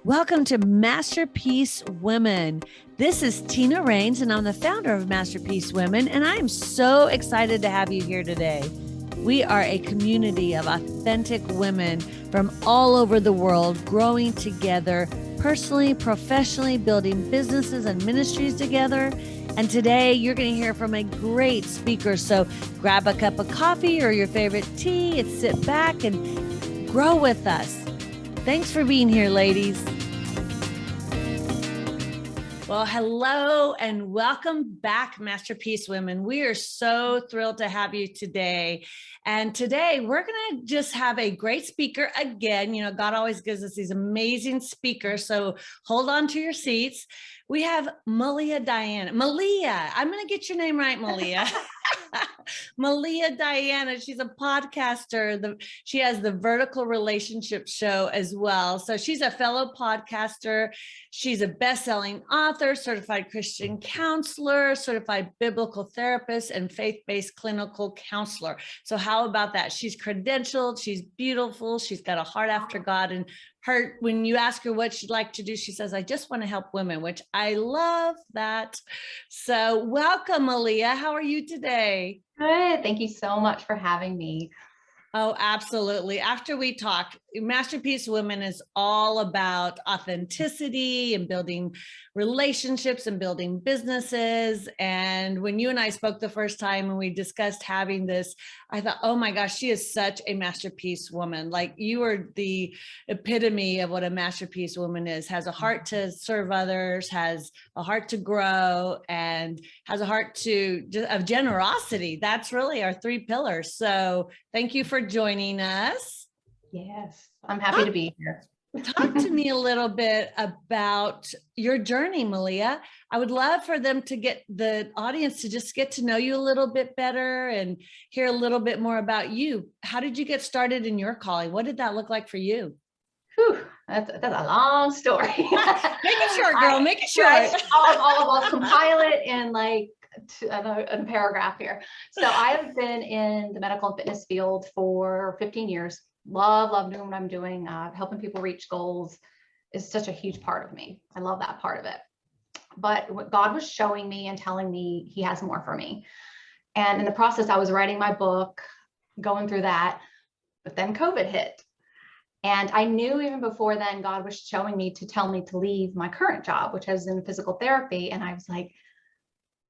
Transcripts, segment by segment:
Welcome to Masterpiece Women. This is Tina Raines, and I'm the founder of Masterpiece Women, and I am so excited to have you here today. We are a community of authentic women from all over the world, growing together personally, professionally, building businesses and ministries together. And today you're going to hear from a great speaker. So grab a cup of coffee or your favorite tea and sit back and grow with us. Thanks for being here, ladies. Well, hello and welcome back, Masterpiece Women. We are so thrilled to have you today. And today we're going to just have a great speaker again. You know, God always gives us these amazing speakers. So hold on to your seats. We have Melia Diane. Melia, I'm going to get your name right, Melia. Melia Diane, she's a podcaster. She has the Vertical Relationship Show as well. So she's a fellow podcaster. She's a best-selling author, certified Christian counselor, certified biblical therapist, and faith-based clinical counselor. So how about that? She's credentialed. She's beautiful. She's got a heart after God. And when you ask her what she'd like to do, she says, I just want to help women, which I love that. So welcome, Melia. How are you today? Good. Thank you so much for having me. Oh, absolutely. After we talk, Masterpiece Women is all about authenticity and building relationships and building businesses. And when you and I spoke the first time and we discussed having this, I thought, oh my gosh, she is such a masterpiece woman. Like, you are the epitome of what a masterpiece woman is, has a heart to serve others, has a heart to grow, and has a heart of generosity. That's really our three pillars. So thank you for joining us. Yes, I'm happy to be here. Talk to me a little bit about your journey, Melia. I would love for the audience to just get to know you a little bit better and hear a little bit more about you. How did you get started in your calling? What did that look like for you? Whew, that's a long story. Make it short, girl. Make it short. I'll compile it in a paragraph here. So I have been in the medical and fitness field for 15 years. Love doing what I'm doing. Helping people reach goals is such a huge part of me. I love that part of it. But what God was showing me and telling me He has more for me. And in the process, I was writing my book, going through that, but then COVID hit. And I knew even before then, God was showing me to tell me to leave my current job, which is in physical therapy. And I was like,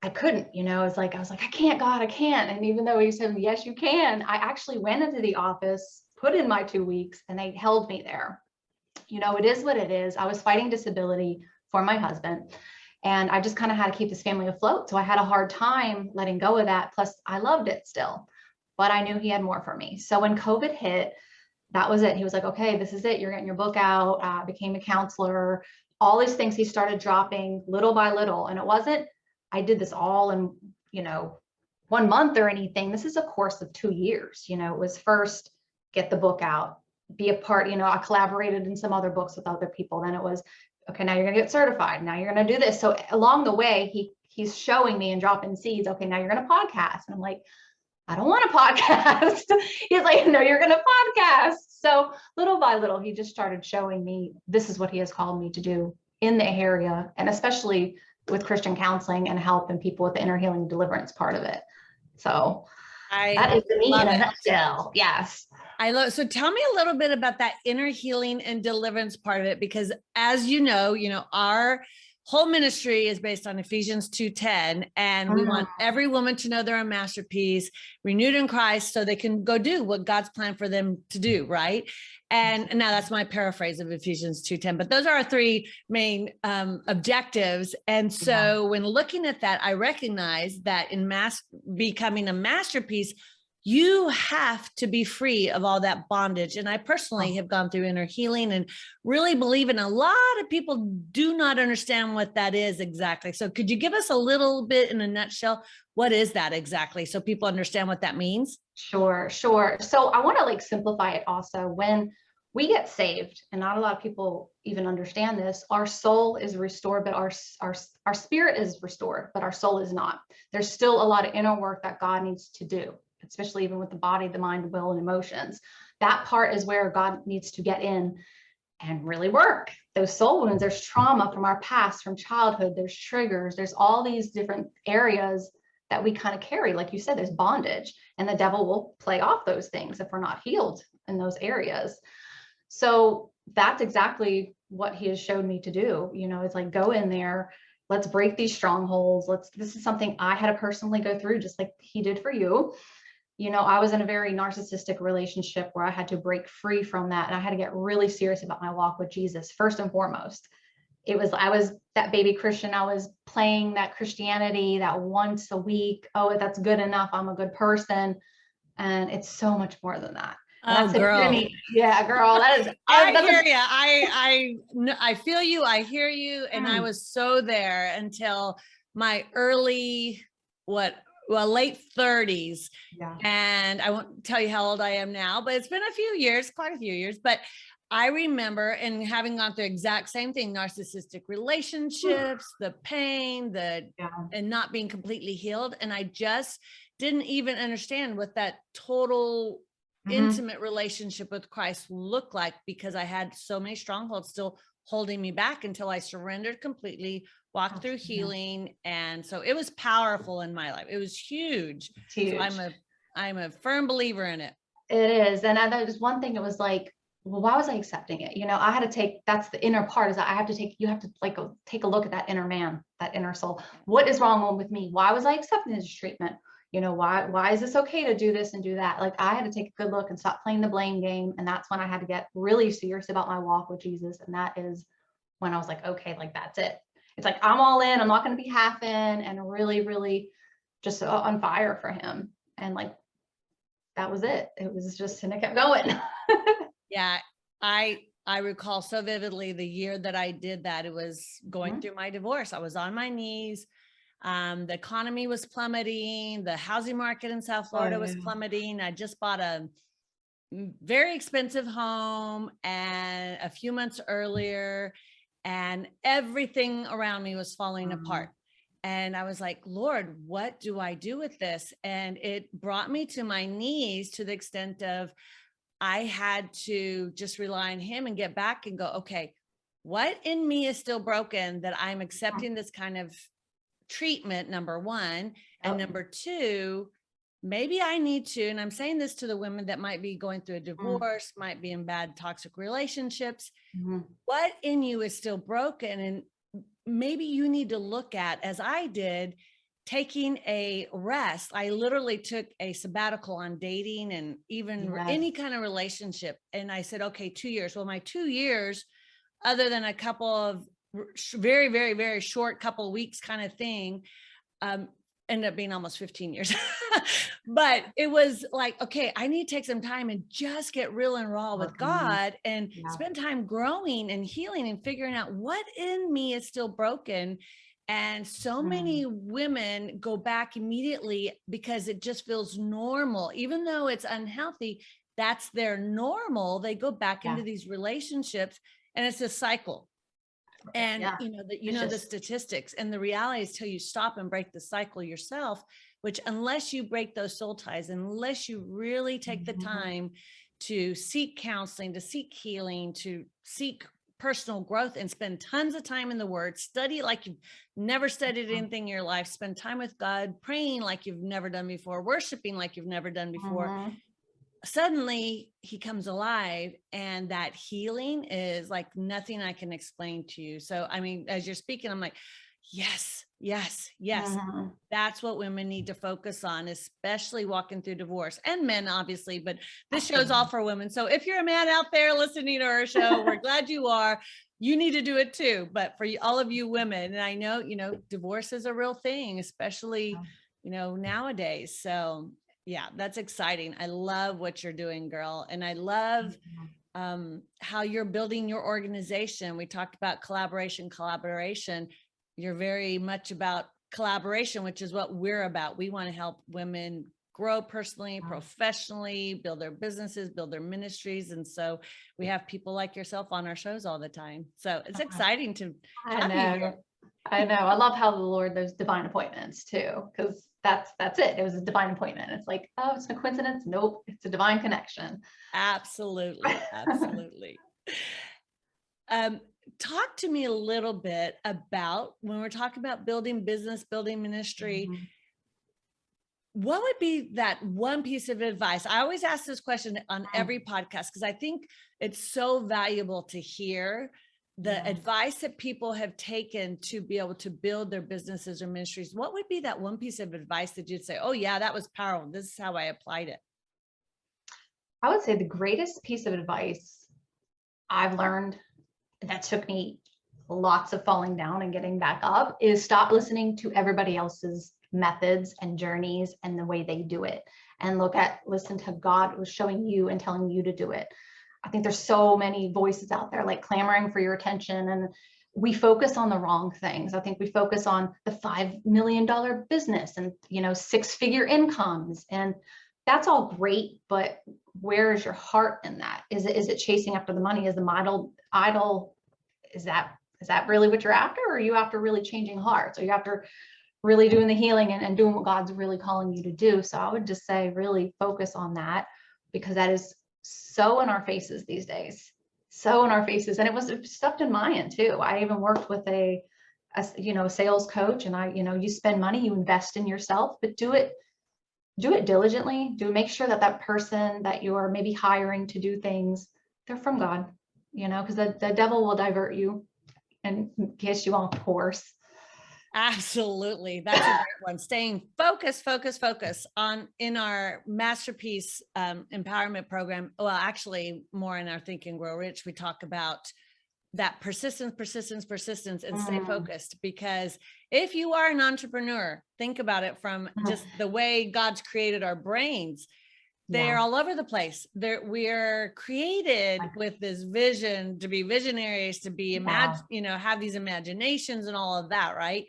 I couldn't, I was like, I can't, God, I can't. And even though He said, yes, you can, I actually went into the office, put in my 2 weeks, and they held me there. It is what it is. I was fighting disability for my husband, and I just kind of had to keep this family afloat. So I had a hard time letting go of that. Plus I loved it still, but I knew He had more for me. So when COVID hit, that was it. He was like, okay, this is it. You're getting your book out. I became a counselor, all these things He started dropping little by little. And it wasn't, I did this all in, 1 month or anything. This is a course of 2 years. It was first get the book out, be a part, I collaborated in some other books with other people. Then it was, okay, now you're going to get certified. Now you're going to do this. So along the way, he's showing me and dropping seeds. Okay, now you're going to podcast. And I'm like, I don't want to podcast. He's like, no, you're going to podcast. So little by little, He just started showing me this is what He has called me to do in the area, and especially with Christian counseling and helping people with the inner healing deliverance part of it. So that is me in a nutshell. Yes. So tell me a little bit about that inner healing and deliverance part of it, because as you know, our whole ministry is based on Ephesians 2:10, and we want every woman to know they're a masterpiece, renewed in Christ, so they can go do what God's planned for them to do, right? And now that's my paraphrase of Ephesians 2:10, but those are our three main objectives. And so when looking at that, I recognize that in becoming a masterpiece, you have to be free of all that bondage. And I personally have gone through inner healing and really believe in a lot of people do not understand what that is exactly. So could you give us a little bit in a nutshell? What is that exactly? So people understand what that means? Sure. So I want to simplify it also. When we get saved, and not a lot of people even understand this, our soul is restored, but our spirit is restored, but our soul is not. There's still a lot of inner work that God needs to do, especially even with the body, the mind, will, and emotions. That part is where God needs to get in and really work. Those soul wounds, there's trauma from our past, from childhood, there's triggers, there's all these different areas that we kind of carry. Like you said, there's bondage, and the devil will play off those things if we're not healed in those areas. So that's exactly what he has showed me to do. It's like, go in there, let's break these strongholds. This is something I had to personally go through, just like he did for you. I was in a very narcissistic relationship where I had to break free from that. And I had to get really serious about my walk with Jesus, first and foremost. I was that baby Christian. I was playing that Christianity, that once a week. Oh, that's good enough. I'm a good person. And it's so much more than that. Oh, girl. Yeah, girl. I hear you. I feel you. I hear you. And I was so there until my late 30s. Yeah. And I won't tell you how old I am now, but it's been quite a few years. But I remember, and having gone through the exact same thing, narcissistic relationships, the pain, and not being completely healed. And I just didn't even understand what that total intimate relationship with Christ looked like, because I had so many strongholds still holding me back until I surrendered completely, walked through healing. And so it was powerful in my life. It was huge. Huge. So I'm a firm believer in it. It is. And there was one thing, it was like, well, why was I accepting it? I had to that's the inner part, is that you have to like go take a look at that inner man, that inner soul. What is wrong with me? Why was I accepting this treatment? Why is this okay to do this and do that? Like, I had to take a good look and stop playing the blame game. And that's when I had to get really serious about my walk with Jesus. And that is when I was like, okay, like, that's it. It's like, I'm all in, I'm not going to be half in, and really, really just on fire for him. And like, that was it. It was just, and it kept going. Yeah. I recall so vividly the year that I did that. It was going through my divorce. I was on my knees. The economy was plummeting. The housing market in South Florida was plummeting. I just bought a very expensive home and a few months earlier, and everything around me was falling apart. And I was like, Lord, what do I do with this? And it brought me to my knees, to the extent of I had to just rely on him and get back and go, okay, what in me is still broken that I'm accepting this kind of treatment, number one. And number two, maybe I need to, and I'm saying this to the women that might be going through a divorce, might be in bad toxic relationships. What in you is still broken? And maybe you need to look at, as I did, taking a rest. I literally took a sabbatical on dating and even any kind of relationship. And I said, okay, 2 years. Well, my 2 years, other than a couple of very, very, very short couple of weeks kind of thing, ended up being almost 15 years. But it was like, okay, I need to take some time and just get real and raw with God and spend time growing and healing and figuring out what in me is still broken. And so many women go back immediately because it just feels normal, even though it's unhealthy. That's their normal. They go back into these relationships, and it's a cycle. And the statistics and the reality is, till you stop and break the cycle yourself, which unless you break those soul ties, unless you really take the time to seek counseling, to seek healing, to seek personal growth, and spend tons of time in the Word, study like you've never studied anything in your life, spend time with God, praying like you've never done before, worshiping like you've never done before. Suddenly he comes alive, and that healing is like nothing I can explain to you. So, I mean, as you're speaking, I'm like, yes. That's what women need to focus on, especially walking through divorce, and men, obviously, but this show's all for women. So if you're a man out there listening to our show, we're glad you are. You need to do it too. But for all of you women, and I know, divorce is a real thing, especially, nowadays. So yeah, that's exciting. I love what you're doing, girl. And I love how you're building your organization. We talked about collaboration. You're very much about collaboration, which is what we're about. We want to help women grow personally, professionally, build their businesses, build their ministries. And so we have people like yourself on our shows all the time. So it's exciting to have you here. I know. I love how the Lord, those divine appointments too, because that's it. It was a divine appointment. It's like, oh, it's a coincidence. Nope. It's a divine connection. Absolutely. Absolutely. Talk to me a little bit about when we're talking about building business, building ministry. Mhm. What would be that one piece of advice? I always ask this question on every podcast because I think it's so valuable to hear the advice that people have taken to be able to build their businesses or ministries. What would be that one piece of advice that you'd say, oh yeah, that was powerful. This is how I applied it. I would say the greatest piece of advice I've learned that took me lots of falling down and getting back up is stop listening to everybody else's methods and journeys and the way they do it, and listen to God who's showing you and telling you to do it. I think there's so many voices out there like clamoring for your attention, and we focus on the wrong things. I think we focus on the $5 million business and, 6-figure incomes, and that's all great, but where is your heart in that? Is it chasing after the money? Is the idol, is that really what you're after? Or are you after really changing hearts? Are you after really doing the healing and doing what God's really calling you to do? So I would just say really focus on that, because that is so in our faces these days, so in our faces. And it was stuck in my end too. I even worked with a sales coach, and you spend money, you invest in yourself, but do it diligently. Make sure that person that you're maybe hiring to do things, they're from God, because the devil will divert you and kiss you off course. Absolutely. That's a great one. Staying focused on in our masterpiece empowerment program. Well, actually more in our Think and Grow Rich, we talk about that persistence and stay focused, because if you are an entrepreneur, think about it from just the way God's created our brains. They're all over the place. We're created with this vision to be visionaries, to be have these imaginations and all of that, right?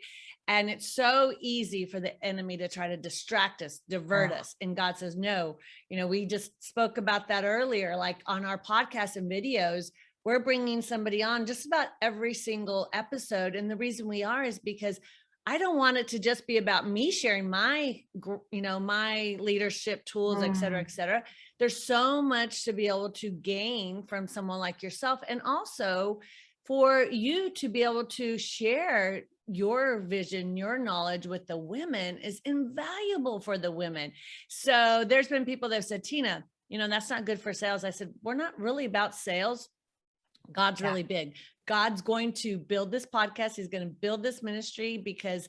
And it's so easy for the enemy to try to distract us, divert us. And God says, no, we just spoke about that earlier, like on our podcasts and videos, we're bringing somebody on just about every single episode. And the reason we are is because I don't want it to just be about me sharing my leadership tools, et cetera, et cetera. There's so much to be able to gain from someone like yourself. And also for you to be able to share your vision, your knowledge with the women is invaluable for the women. So there's been people that have said, Tina, that's not good for sales. I said, we're not really about sales. God's really big. God's going to build this podcast. He's going to build this ministry because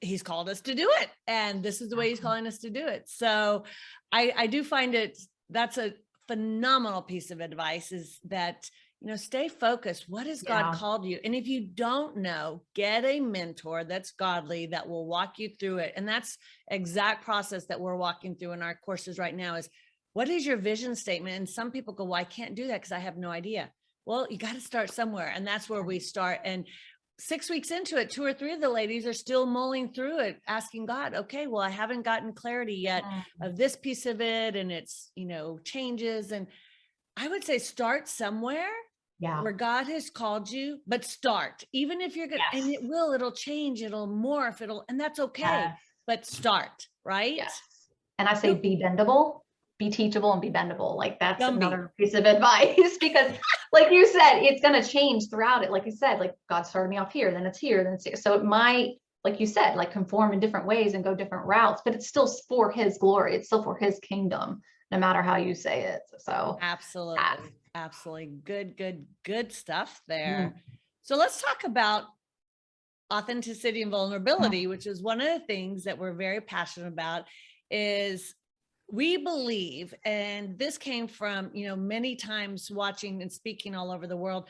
he's called us to do it. And this is the way he's calling us to do it. So I do find that's a phenomenal piece of advice, is that, stay focused. What has God called you? And if you don't know, get a mentor that's godly that will walk you through it. And that's exact process that we're walking through in our courses right now is, what is your vision statement? And some people go, well, I can't do that because I have no idea. Well, you got to start somewhere. And that's where we start. And 6 weeks into it, 2 or 3 of the ladies are still mulling through it, asking God, okay, well, I haven't gotten clarity yet of this piece of it. And it's, changes. And I would say start somewhere where God has called you, but start, even if you're good, and it'll change, it'll morph, and that's okay, but start, right? Yes. And I say, be bendable, be teachable, and be bendable. Like that's another piece of advice, because like you said, it's going to change throughout it. Like you said, like God started me off here, then it's here, then it's here. So it might, like you said, like conform in different ways and go different routes, but it's still for his glory. It's still for his kingdom, no matter how you say it. So absolutely. Good stuff there. So let's talk about authenticity and vulnerability, which is one of the things that we're very passionate about. Is we believe, and this came from, many times watching and speaking all over the world,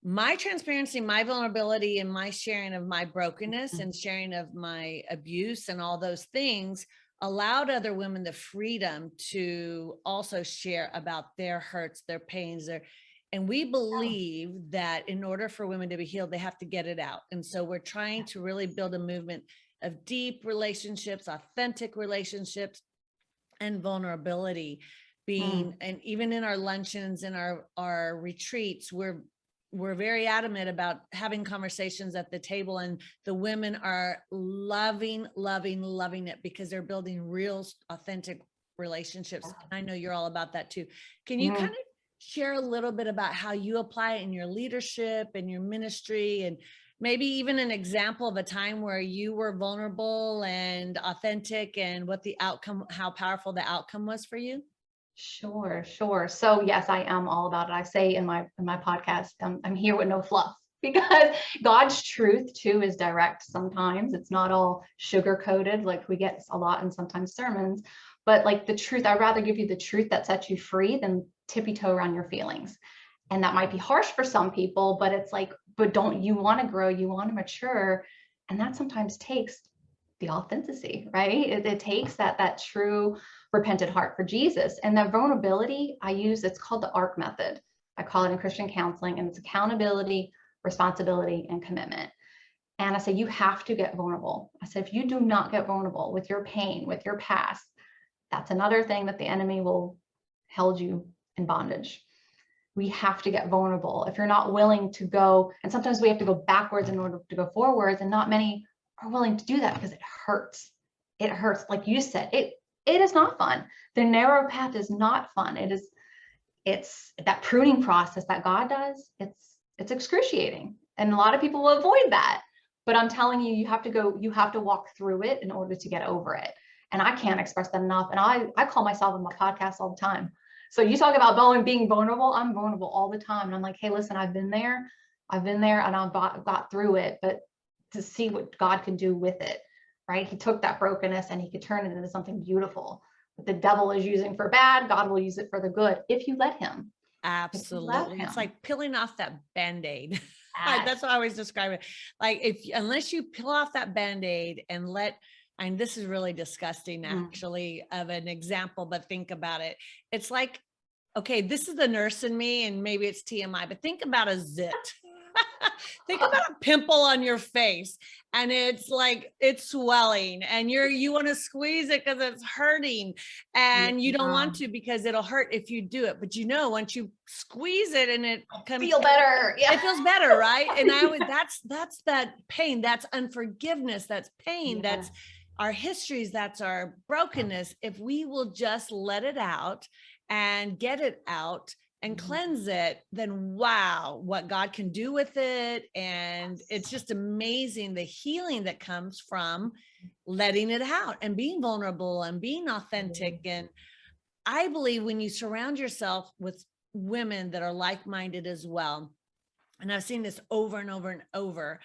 my transparency, my vulnerability, and my sharing of my brokenness and sharing of my abuse and all those things allowed other women the freedom to also share about their hurts, their pains, and we believe that in order for women to be healed, they have to get it out. And so we're trying to really build a movement of deep relationships, authentic relationships, and vulnerability being, and even in our luncheons and our retreats, we're very adamant about having conversations at the table, and the women are loving it because they're building real authentic relationships. I know you're all about that too. Can you kind of share a little bit about how you apply it in your leadership and your ministry, and maybe even an example of a time where you were vulnerable and authentic and what the outcome, how powerful the outcome was for you? Sure, sure. So yes, I am all about it. I say in my podcast, I'm here with no fluff because God's truth too is direct. Sometimes it's not all sugar coated like we get a lot in sometimes sermons, but like the truth, I'd rather give you the truth that sets you free than tippy toe around your feelings. And that might be harsh for some people, but it's like, but don't you want to grow? You want to mature, and that sometimes takes the authenticity, right? It takes that true repentant heart for Jesus. And that vulnerability I use, it's called the ARC method. I call it in Christian counseling, and it's accountability, responsibility, and commitment. And I say, you have to get vulnerable. I said, if you do not get vulnerable with your pain, with your past, that's another thing that the enemy will hold you in bondage. We have to get vulnerable. If you're not willing to go, and sometimes we have to go backwards in order to go forwards, and not many are willing to do that because it hurts. It hurts. Like you said, it is not fun. The narrow path is not fun. It's that pruning process that God does. It's excruciating. And a lot of people will avoid that. But I'm telling you, you have to walk through it in order to get over it. And I can't express that enough. And I call myself in my podcast all the time. So you talk about being vulnerable. I'm vulnerable all the time. And I'm like, hey, listen, I've been there and I've got through it, but to see what God can do with it, right? He took that brokenness and he could turn it into something beautiful. What the devil is using for bad, God will use it for the good if you let him. Absolutely. It's like peeling off that Band-Aid. Yes. That's what I always describe it. Like unless you peel off that Band-Aid and and this is really disgusting actually of an example, but think about it. It's like, okay, this is the nurse in me and maybe it's TMI, but think about a zit. Think about a pimple on your face and it's like, it's swelling and you want to squeeze it because it's hurting and you don't want to because it'll hurt if you do it. But once you squeeze it and it feel better. Yeah. It feels better, right? And that's that pain, that's unforgiveness, that's pain, that's our histories, that's our brokenness. If we will just let it out and get it out and cleanse it, then wow, what God can do with it. And it's just amazing the healing that comes from letting it out and being vulnerable and being authentic. And I believe when you surround yourself with women that are like-minded as well, and I've seen this over and over and over,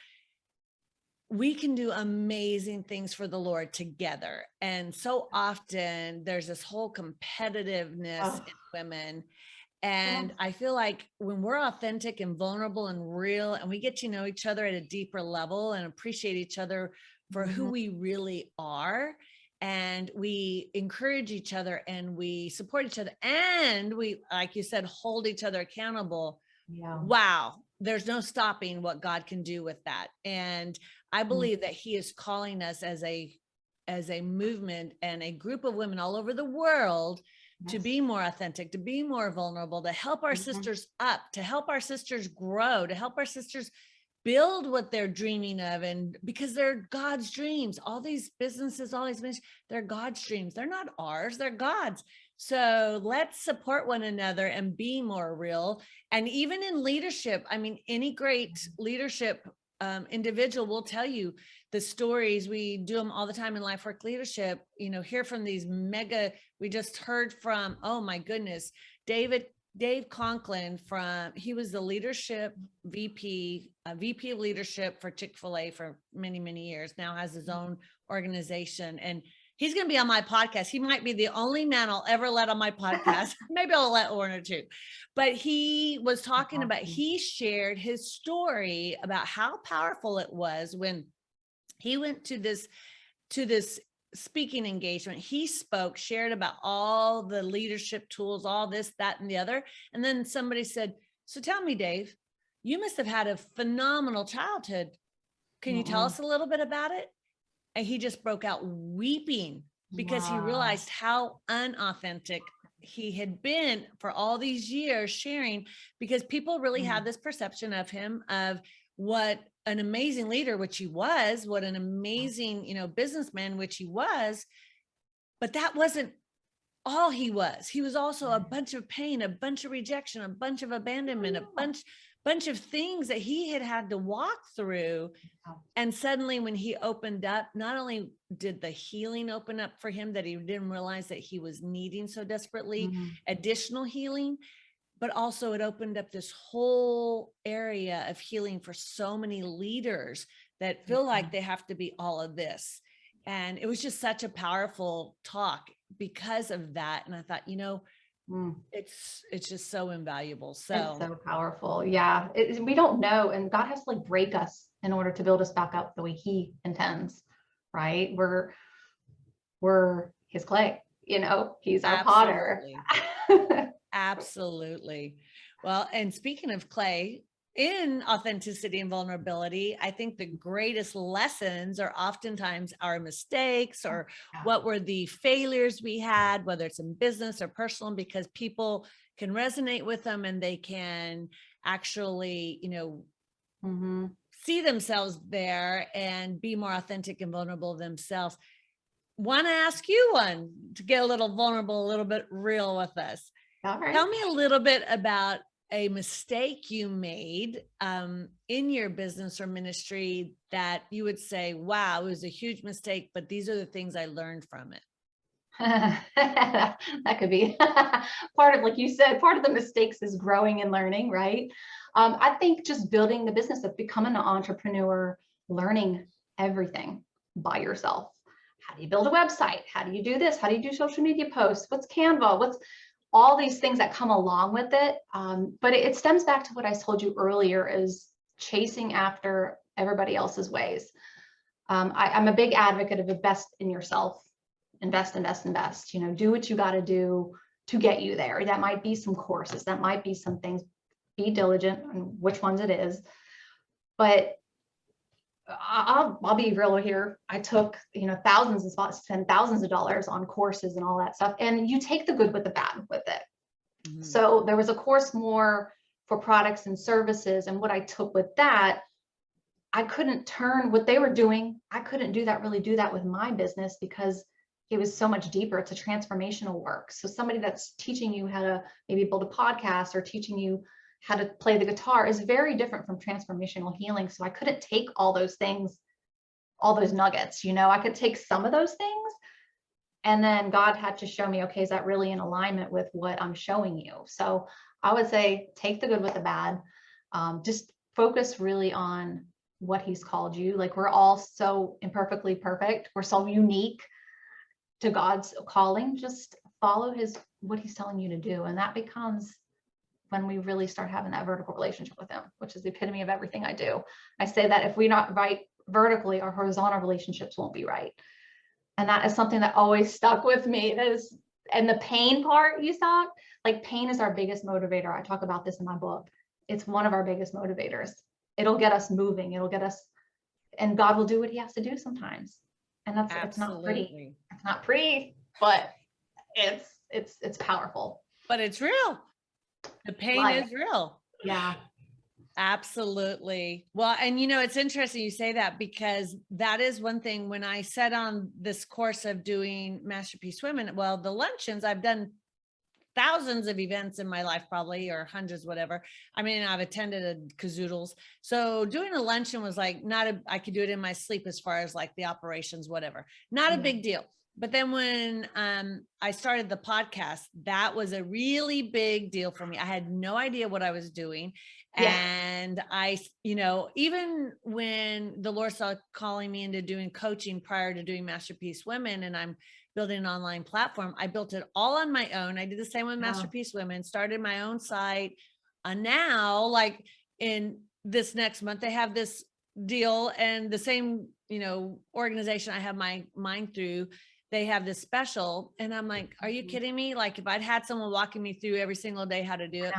we can do amazing things for the Lord together. And so often there's this whole competitiveness in women. And I feel like when we're authentic and vulnerable and real, and we get to know each other at a deeper level and appreciate each other for who we really are, and we encourage each other and we support each other, and we, like you said, hold each other accountable. Wow, there's no stopping what God can do with that. And I believe that he is calling us as a movement and a group of women all over the world to be more authentic, to be more vulnerable, to help our sisters up, to help our sisters grow, to help our sisters build what they're dreaming of. And because they're God's dreams, all these businesses, all these ministries, they're God's dreams. They're not ours, they're God's. So let's support one another and be more real. And even in leadership, I mean, any great leadership individual will tell you the stories. We do them all the time in life work leadership, hear from these we just heard from, oh my goodness, Dave Conklin he was the leadership VP of leadership for Chick-fil-A for many, many years, now has his own organization. And he's going to be on my podcast. He might be the only man I'll ever let on my podcast. Maybe I'll let one or two, but he was talking about, he shared his story about how powerful it was when he went to this speaking engagement. He spoke, shared about all the leadership tools, all this, that, and the other. And then somebody said, so tell me, Dave, you must have had a phenomenal childhood. Can you tell us a little bit about it? And he just broke out weeping because he realized how unauthentic he had been for all these years sharing, because people really had this perception of him, of what an amazing leader, which he was, what an amazing, businessman, which he was, but that wasn't all he was. He was also a bunch of pain, a bunch of rejection, a bunch of abandonment, a bunch of things that he had to walk through. And suddenly when he opened up, not only did the healing open up for him that he didn't realize that he was needing so desperately, additional healing, but also it opened up this whole area of healing for so many leaders that feel like they have to be all of this. And it was just such a powerful talk because of that. And I thought, it's just so invaluable. So it's so powerful. Yeah. We don't know. And God has to like break us in order to build us back up the way he intends, right? We're his clay, he's our potter. Absolutely. Well, and speaking of clay, in authenticity and vulnerability, I think the greatest lessons are oftentimes our mistakes or what were the failures we had, whether it's in business or personal, because people can resonate with them and they can actually, see themselves there and be more authentic and vulnerable themselves. Want to ask you one to get a little vulnerable, a little bit real with us. All right. Tell me a little bit about a mistake you made in your business or ministry that you would say, wow, it was a huge mistake, but these are the things I learned from it. That could be part of, like you said, part of the mistakes is growing and learning, right? I think just building the business of becoming an entrepreneur, learning everything by yourself. How do you build a website? How do you do this? How do you do social media posts? What's Canva? What's all these things that come along with it. But it stems back to what I told you earlier, is chasing after everybody else's ways. I'm a big advocate of invest in yourself, invest. Do what you got to do to get you there. That might be some courses, that might be some things. Be diligent on which ones it is. But I'll be real here. I took, thousands and spots, spend thousands of dollars on courses and all that stuff. And you take the good with the bad with it. Mm-hmm. So there was a course more for products and services. And what I took with that, I couldn't turn what they were doing. I couldn't really do that with my business because it was so much deeper. It's a transformational work. So somebody that's teaching you how to maybe build a podcast or teaching you how to play the guitar is very different from transformational healing. So I couldn't take all those things, all those nuggets, I could take some of those things. And then God had to show me, okay, is that really in alignment with what I'm showing you? So I would say, take the good with the bad. Just focus really on what he's called you. Like, we're all so imperfectly perfect. We're so unique to God's calling. Just follow what he's telling you to do. And that becomes when we really start having that vertical relationship with him, which is the epitome of everything I do. I say that if we're not right vertically, our horizontal relationships won't be right. And that is something that always stuck with me. And the pain part you saw, like, pain is our biggest motivator. I talk about this in my book. It's one of our biggest motivators. It'll get us moving. It'll get us, and God will do what he has to do sometimes. And it's not pretty. It's not pretty, but it's powerful. But it's real. The pain is real. Yeah. Absolutely. Well, and it's interesting you say that, because that is one thing when I set on this course of doing Masterpiece Women. Well, the luncheons, I've done thousands of events in my life, probably, or hundreds, whatever. I mean, I've attended a kazoodles. So doing a luncheon was like, I could do it in my sleep as far as like the operations, whatever, not a big deal. But then when I started the podcast, that was a really big deal for me. I had no idea what I was doing. Yeah. And I, even when the Lord started calling me into doing coaching prior to doing Masterpiece Women, and I'm building an online platform, I built it all on my own. I did the same with Masterpiece Women, started my own site. And now, like, in this next month, they have this deal, and the same, organization I have my mind through, they have this special. And I'm like, are you kidding me? Like, if I'd had someone walking me through every single day how to do it.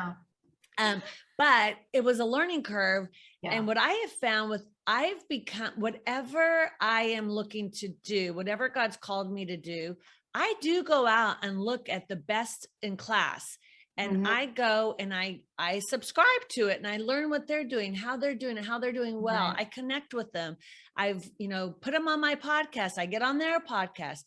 But it was a learning curve. Yeah. And what I have found I've become, whatever I am looking to do, whatever God's called me to do, I do go out and look at the best in class. And I go and I subscribe to it, and I learn what they're doing, how they're doing it, how they're doing well. Right. I connect with them. I've, put them on my podcast. I get on their podcast.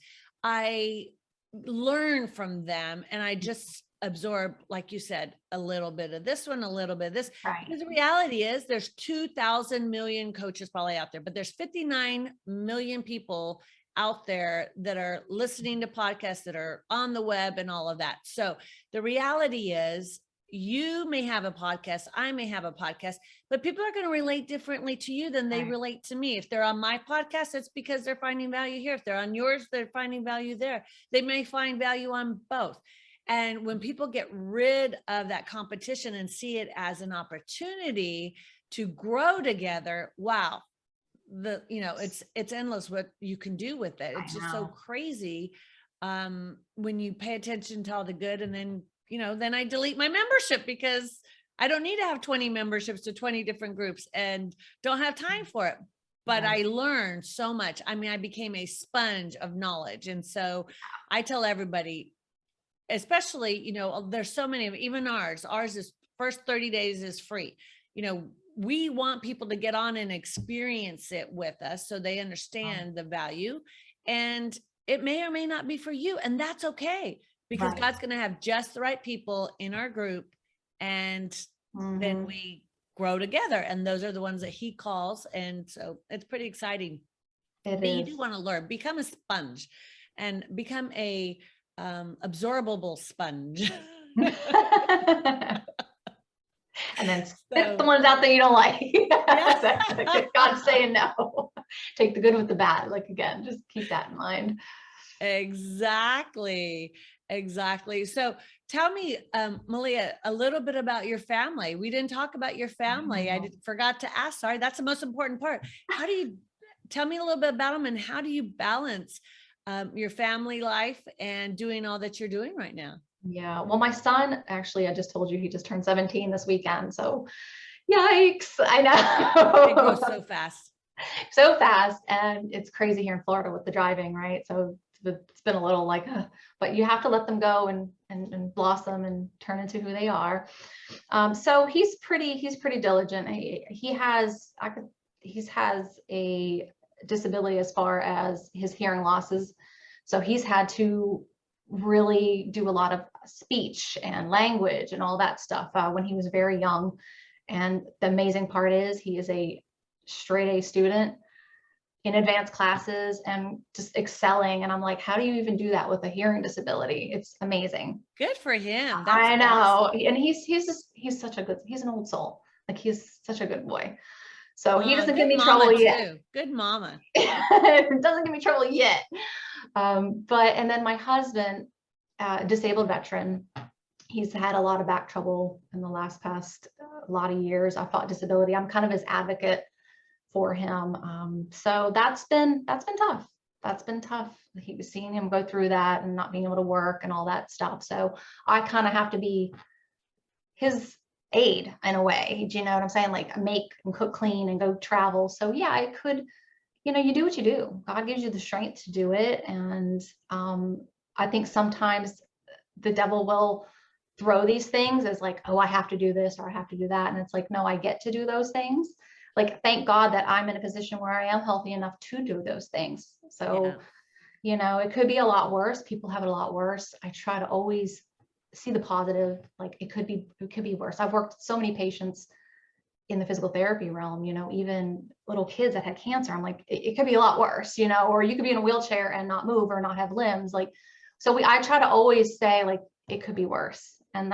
I learn from them, and I just absorb, like you said, a little bit of this one, a little bit of this. Right. Because the reality is there's 2,000 million coaches probably out there, but there's 59 million people out there that are listening to podcasts, that are on the web and all of that. So the reality is, you may have a podcast, I may have a podcast, but people are going to relate differently to you than they Right. relate to me. If they're on my podcast, it's because they're finding value here. If they're on yours, they're finding value there. They may find value on both. And when people get rid of that competition and see it as an opportunity to grow together, wow, it's endless what you can do with it. It's just so crazy when you pay attention to all the good. And then, then I delete my membership because I don't need to have 20 memberships to 20 different groups and don't have time for it. But I learned so much. I mean, I became a sponge of knowledge. And so I tell everybody, especially, there's so many of, even ours is first 30 days is free. We want people to get on and experience it with us so they understand the value, and it may or may not be for you. And that's okay, because God's going to have just the right people in our group, and then we grow together. And those are the ones that he calls. And so it's pretty exciting. But you do want to learn, become a sponge and become a absorbable sponge. And then spit the ones out that you don't like. God's saying no. Take the good with the bad. Like, again, just keep that in mind. Exactly. So tell me, Melia, a little bit about your family. We didn't talk about your family. I forgot to ask. Sorry, that's the most important part. How do you tell me a little bit about them, and how do you balance your family life and doing all that you're doing right now? Yeah. Well, my son, actually, I just told you he just turned 17 this weekend. So yikes. I know. It goes so fast. So fast. And it's crazy here in Florida with the driving, right? So it's been a little like, but you have to let them go and blossom and turn into who they are. So he's pretty diligent. He has a disability as far as his hearing losses. So he's had to really do a lot of speech and language and all that stuff when he was very young. And the amazing part is he is a straight A student in advanced classes and just excelling. And I'm like, how do you even do that with a hearing disability? It's amazing. Good for him. That's I know. Awesome. And he's such a good, he's an old soul. Like, he's such a good boy. So he doesn't give me trouble yet. Good mama. Doesn't give me trouble yet. And then my husband, disabled veteran, he's had a lot of back trouble in the past lot of years. I fought disability. I'm kind of his advocate for him. So that's been tough. That's been tough. He was seeing him go through that and not being able to work and all that stuff. So I kind of have to be his aid in a way. Do you know what I'm saying? Like, make and cook, clean, and go travel. So yeah, I could, you do what you do. God gives you the strength to do it. And I think sometimes the devil will throw these things as like, oh, I have to do this or I have to do that. And it's like, no, I get to do those things. Like, thank God that I'm in a position where I am healthy enough to do those things. So, it could be a lot worse. People have it a lot worse. I try to always see the positive. Like, it could be worse. I've worked with so many patients in the physical therapy realm, even little kids that had cancer. I'm like, it could be a lot worse, or you could be in a wheelchair and not move or not have limbs. Like, so I try to always say, like, it could be worse. And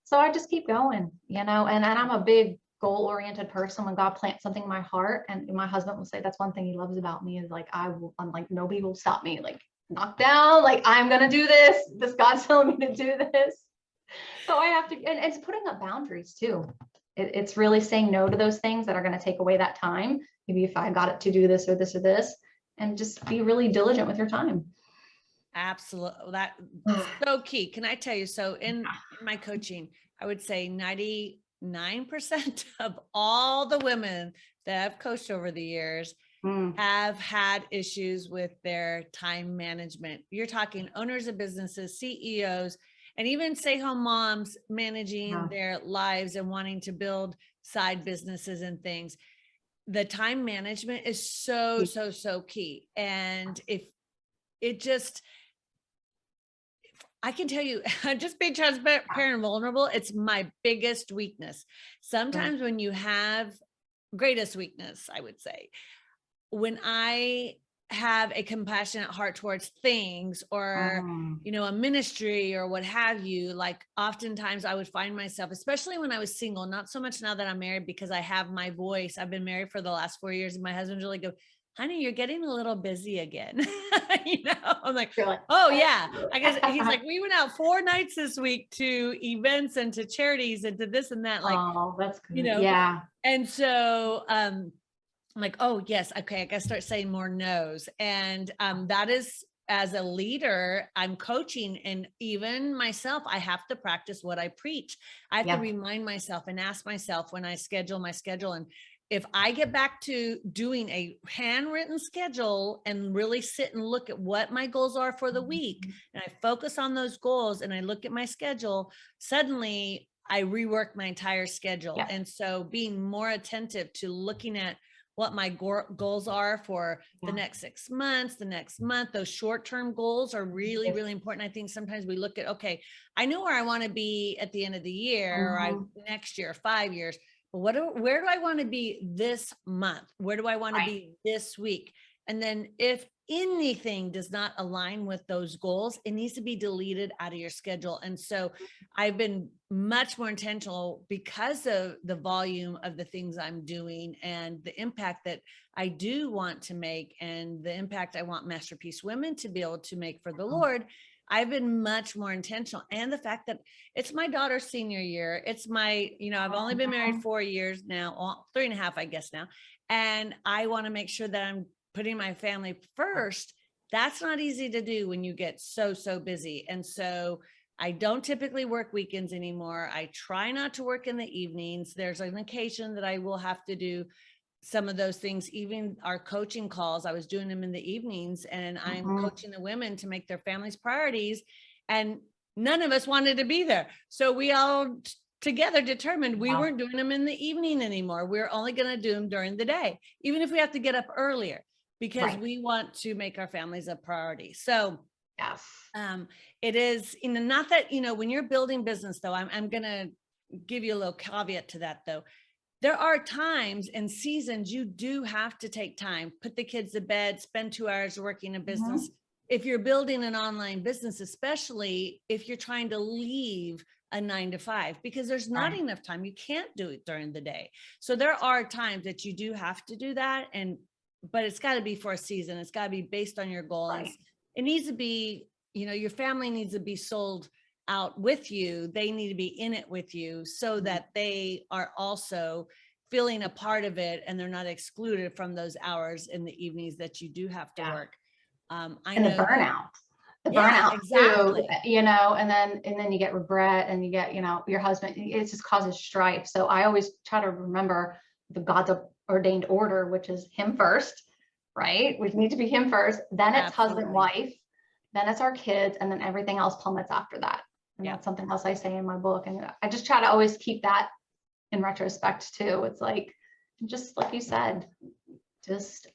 so I just keep going, and I'm a big goal-oriented person. When God plants something in my heart, and my husband will say, that's one thing he loves about me, is like, I'm like, nobody will stop me. Like, knock down, like, I'm going to do this. This God's telling me to do this. So I have to, and it's putting up boundaries too. It's really saying no to those things that are going to take away that time. Maybe if I got it to do this or this or this, and just be really diligent with your time. Absolutely. That's so key. Can I tell you? So in my coaching, I would say 99% of all the women that I've coached over the years have had issues with their time management. You're talking owners of businesses, CEOs, and even stay-home moms managing their lives and wanting to build side businesses and things. The time management is so key. And if it just, I can tell you, just being transparent and vulnerable, it's my biggest weakness. Sometimes when you have greatest weakness, I would say, when I have a compassionate heart towards things or, a ministry or what have you, like oftentimes I would find myself, especially when I was single, not so much now that I'm married because I have my voice. I've been married for the last 4 years and my husband's really go, honey, you're getting a little busy again. I'm like, You're like, oh yeah. I guess he's like, we went out 4 nights this week to events and to charities and to this and that. Like, oh, that's good. Yeah. And so, I'm like, oh yes. Okay. I gotta start saying more no's. And, that is, as a leader, I'm coaching, and even myself, I have to practice what I preach. I have to remind myself and ask myself when I schedule my schedule. And if I get back to doing a handwritten schedule and really sit and look at what my goals are for the week, and I focus on those goals and I look at my schedule, suddenly I rework my entire schedule. And so being more attentive to looking at what my goals are for the next 6 months, the next month, those short-term goals are really, really important. I think sometimes we look at, okay, I know where I want to be at the end of the year, or next year, 5 years, but where do I want to be this month? Where do I want to be this week? And then if anything does not align with those goals, it needs to be deleted out of your schedule. And so I've been much more intentional because of the volume of the things I'm doing and the impact that I do want to make and the impact I want Masterpiece Women to be able to make for the Lord. I've been much more intentional. And the fact that it's my daughter's senior year, it's my, I've only been married 4 years now, 3.5, I guess now. And I want to make sure that I'm putting my family first. That's not easy to do when you get so busy. And so I don't typically work weekends anymore. I try not to work in the evenings. There's an occasion that I will have to do some of those things. Even our coaching calls, I was doing them in the evenings, and I'm coaching the women to make their families priorities. And none of us wanted to be there. So we all together determined we weren't doing them in the evening anymore. We're only going to do them during the day, even if we have to get up earlier, because we want to make our families a priority. So it is, not that, when you're building business though, I'm going to give you a little caveat to that though. There are times and seasons you do have to take time, put the kids to bed, spend 2 hours working a business. If you're building an online business, especially if you're trying to leave a 9 to 5, because there's not enough time. You can't do it during the day. So there are times that you do have to do that. But it's got to be for a season. It's got to be based on your goal. And it needs to be, your family needs to be sold out with you. They need to be in it with you so that they are also feeling a part of it, and they're not excluded from those hours in the evenings that you do have to work. I know the burnout exactly. Too, and then you get regret, and you get, your husband, it just causes strife. So I always try to remember the God's ordained order, which is him first, right? We need to be him first, then it's husband, wife, then it's our kids, and then everything else plummets after that. And that's something else I say in my book. And I just try to always keep that in retrospect too. It's like, just like you said, just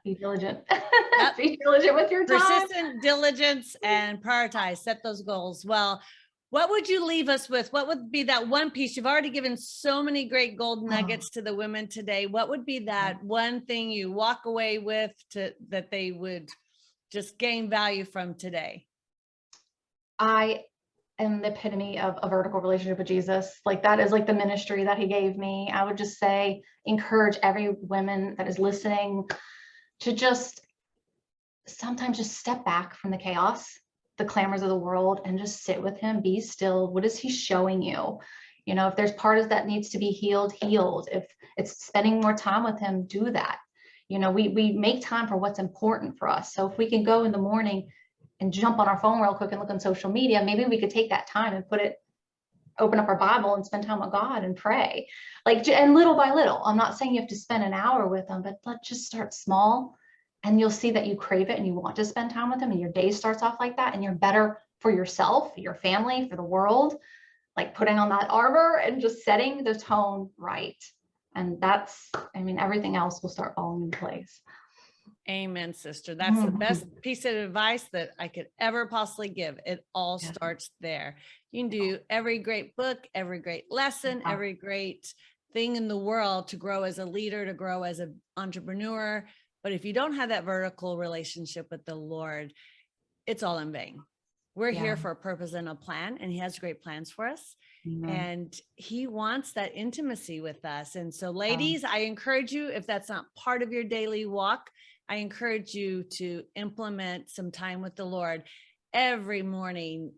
be diligent. Be diligent with your time. Persistent diligence and prioritize, set those goals. Well, what would you leave us with? What would be that one piece? You've already given so many great gold nuggets to the women today. What would be that one thing you walk away with that they would just gain value from today? I am the epitome of a vertical relationship with Jesus. Like, that is like the ministry that he gave me. I would just say, encourage every woman that is listening to just sometimes just step back from the chaos, the clamors of the world, and just sit with him, be still. What is he showing you? If there's part of that needs to be healed. If it's spending more time with him, do that. We make time for what's important for us. So if we can go in the morning and jump on our phone real quick and look on social media, maybe we could take that time and open up our Bible and spend time with God and pray. And little by little, I'm not saying you have to spend an hour with them, but let's just start small, and you'll see that you crave it and you want to spend time with them, and your day starts off like that, and you're better for yourself, your family, for the world, like putting on that armor and just setting the tone right. And everything else will start falling in place. Amen, sister. That's the best piece of advice that I could ever possibly give. It all starts there. You can do every great book, every great lesson, every great thing in the world to grow as a leader, to grow as an entrepreneur. But if you don't have that vertical relationship with the Lord, it's all in vain. We're here for a purpose and a plan, and he has great plans for us. And he wants that intimacy with us. And so ladies, I encourage you, if that's not part of your daily walk, I encourage you to implement some time with the Lord every morning.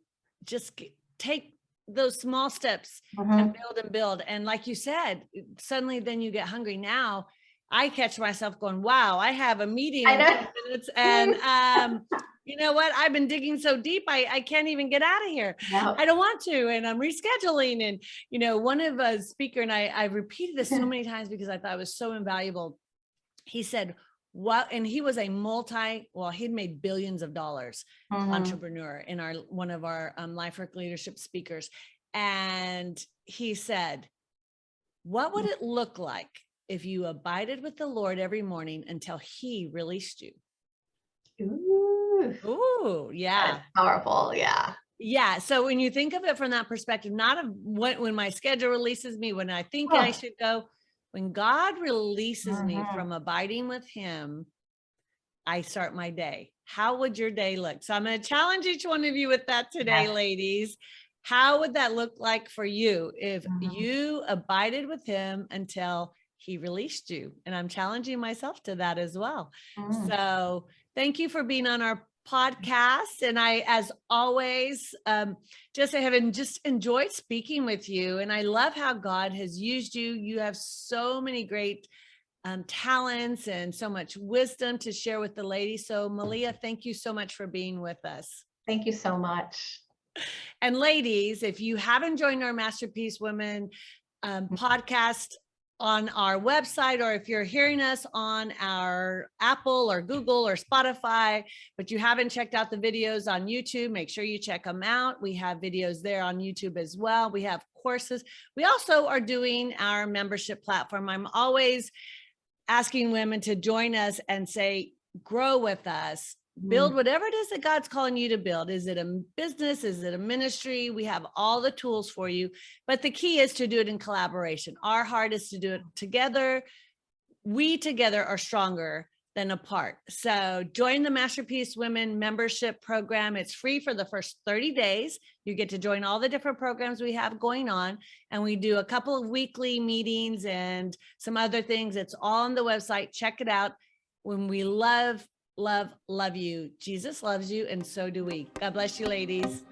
Just take those small steps and build and build. And like you said, suddenly then you get hungry. Now I catch myself going, wow, I have a meeting in 10 minutes. And you know what? I've been digging so deep, I can't even get out of here. I don't want to. And I'm rescheduling. And, you know, one of a speaker, and I repeated this so many times because I thought it was so invaluable. He said, what, and he was a he'd made billions of dollars entrepreneur in one of our life work leadership speakers. And he said, what would it look like if you abided with the Lord every morning until he released you? Ooh, yeah. That's powerful. Yeah. Yeah. So when you think of it from that perspective, not of when my schedule releases me, when I think I should go, when God releases me from abiding with him, I start my day. How would your day look? So I'm going to challenge each one of you with that today, ladies. How would that look like for you if you abided with him until he released you? And I'm challenging myself to that as well. So thank you for being on our podcast. And I, as always, just enjoyed speaking with you. And I love how God has used you. You have so many great talents and so much wisdom to share with the ladies. So Melia, thank you so much for being with us. Thank you so much. And ladies, if you haven't joined our Masterpiece Women podcast on our website, or if you're hearing us on our Apple or Google or Spotify, but you haven't checked out the videos on YouTube, make sure you check them out. We have videos there on YouTube as well. We have courses. We also are doing our membership platform. I'm always asking women to join us and say, grow with us. Build whatever it is that God's calling you to build. Is it a business? Is it a ministry? We have all the tools for you, but the key is to do it in collaboration. Our heart is to do it together. We together are stronger than apart. So join the Masterpiece Women membership program. It's free for the first 30 days. You get to join all the different programs we have going on. And we do a couple of weekly meetings and some other things. It's all on the website. Check it out. When we love you. Jesus loves you, and so do we. God bless you, ladies.